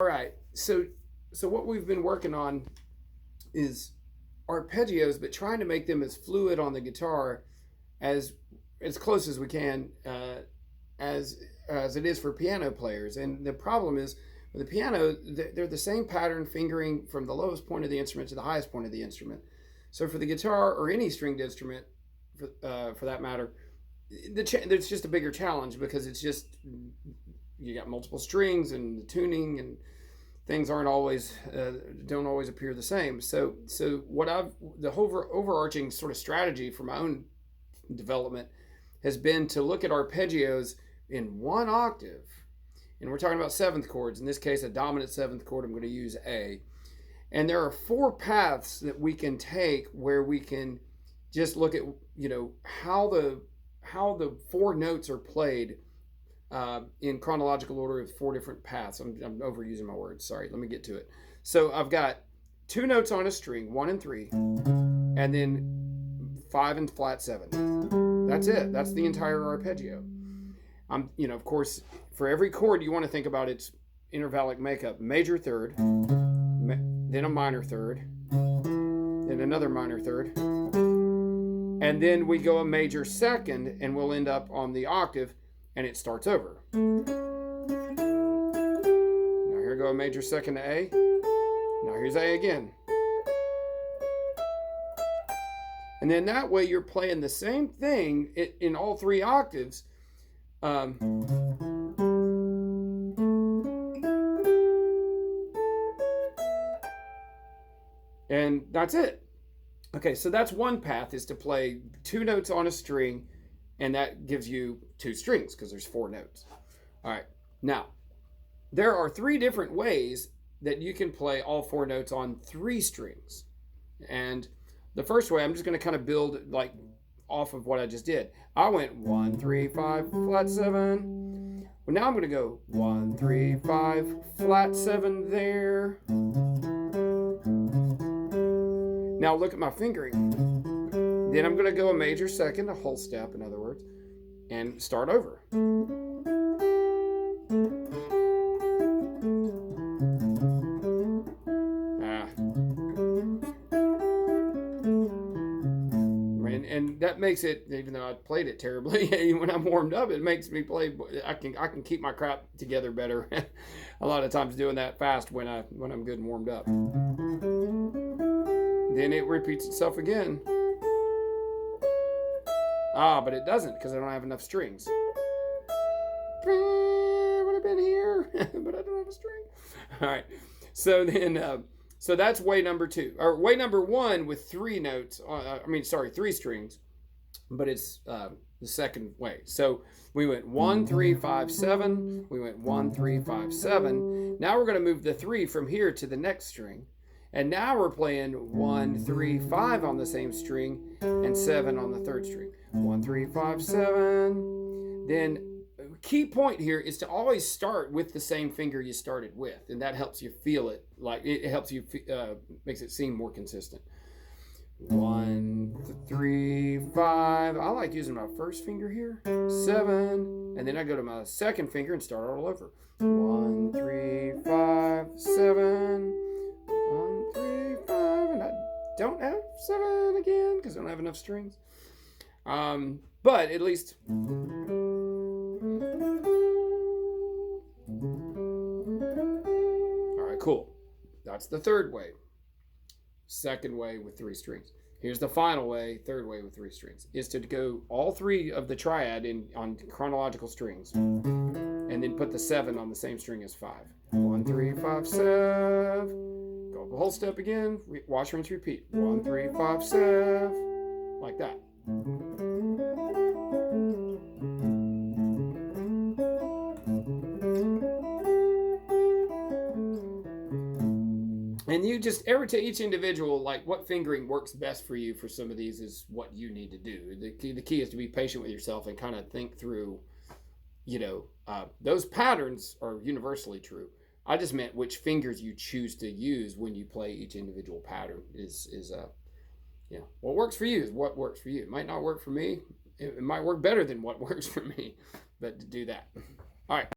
All right, so what we've been working on is arpeggios, but trying to make them as fluid on the guitar as close as we can, as it is for piano players. And the problem is with the piano, they're the same pattern fingering from the lowest point of the instrument to the highest point of the instrument. So for the guitar or any stringed instrument, for that matter, there's just a bigger challenge because it's just you got multiple strings and the tuning and things aren't always don't always appear the same. So what I've the overarching sort of strategy for my own development has been to look at arpeggios in one octave, and we're talking about seventh chords. In this case, a dominant seventh chord. I'm going to use A, and there are four paths that we can take where we can just look at how the four notes are played in chronological order of four different paths. I'm overusing my words. Sorry. Let me get to it. So I've got two notes on a string, 1 and 3, and then 5 and flat 7. That's it. That's the entire arpeggio. Of course, for every chord, you want to think about its intervallic makeup: major third, then a minor third, then another minor third, and then we go a major second, and we'll end up on the octave. And it starts over. Now here go a major second to A. Now here's A again. And then that way you're playing the same thing in all three octaves. And that's it. Okay, so that's one path, is to play two notes on a string, and that gives you two strings because there's four notes. All right. Now, there are three different ways that you can play all four notes on three strings. And the first way, I'm just going to kind of build like off of what I just did. I went 1, 3, 5, flat 7. Well, now I'm going to go 1, 3, 5, flat 7 there. Now look at my fingering. Then I'm going to go a major second, a whole step, in other words, and start over. And that makes it, even though I played it terribly, when I'm warmed up, it makes me play. I can keep my crap together better. A lot of times doing that fast when I'm good and warmed up. Then it repeats itself again. But it doesn't because I don't have enough strings. I would have been here, but I don't have a string. All right. So then, so that's way number 2, or way number 1 with 3 notes. Three strings, but it's the second way. So we went 1, 3, 5, 7. We went 1, 3, 5, 7. Now we're going to move the 3 from here to the next string. And now we're playing 1, 3, 5 on the same string and 7 on the third string. 1, 3, 5, 7. Then key point here is to always start with the same finger you started with, and that helps you feel it. Like it helps you makes it seem more consistent. 1, 3, 5. I like using my first finger here. 7, and then I go to my second finger and start all over. 1, 3, 5, 7. 1, 3, 5, and I don't have 7 again because I don't have enough strings. But at least. All right, cool. That's the third way. Second way with 3 strings. Here's the final way, third way with 3 strings, is to go all 3 of the triad on chronological strings, and then put the 7 on the same string as 5. 1, 3, 5, 7. Go up a whole step again, wash, rinse, repeat. 1, 3, 5, 7, like that. And you just, to each individual, like what fingering works best for you for some of these is what you need to do. The key is to be patient with yourself and kind of think through, those patterns are universally true. I just meant which fingers you choose to use when you play each individual pattern is what works for you is what works for you. It might not work for me. It might work better than what works for me, but to do that. All right.